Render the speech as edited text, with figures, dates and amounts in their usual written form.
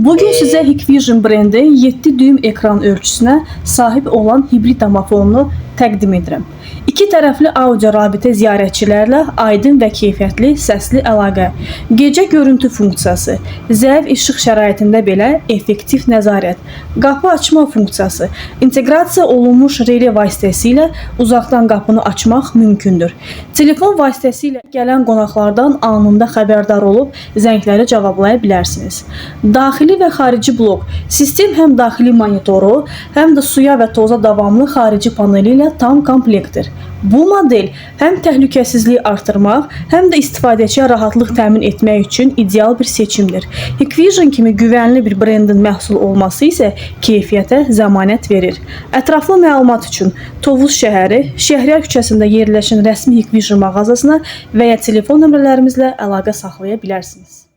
Bugün sizə Hikvision brendi 7 düym ekran ölçüsünə sahib olan hibrid domofonunu təqdim edirəm. İki tərəfli audio rabitə ziyarətçilərlə aydın və keyfiyyətli səsli əlaqə, gecə görüntü funksiyası, zəif işıq şəraitində belə effektiv nəzarət, qapı açma funksiyası, inteqrasiya olunmuş relay vasitəsilə uzaqdan qapını açmaq mümkündür. Telefon vasitəsilə gələn qonaqlardan anında xəbərdar olub zəngləri cavablaya bilərsiniz. Daxili və xarici blok. Sistem həm daxili monitoru, həm də suya və toza davamlı xarici paneli ilə tam komplektdir. Bu model həm təhlükəsizliyi artırmaq, həm də istifadəçiyə rahatlıq təmin etmək üçün ideal bir seçimdir. Hikvision kimi güvənli bir brendin məhsul olması isə keyfiyyətə zəmanət verir. Ətraflı məlumat üçün Tovuz şəhəri, Şəhriyar küçəsində yerləşən rəsmi Hikvision mağazasına və ya telefon nömrələrimizlə əlaqə saxlaya bilərsiniz.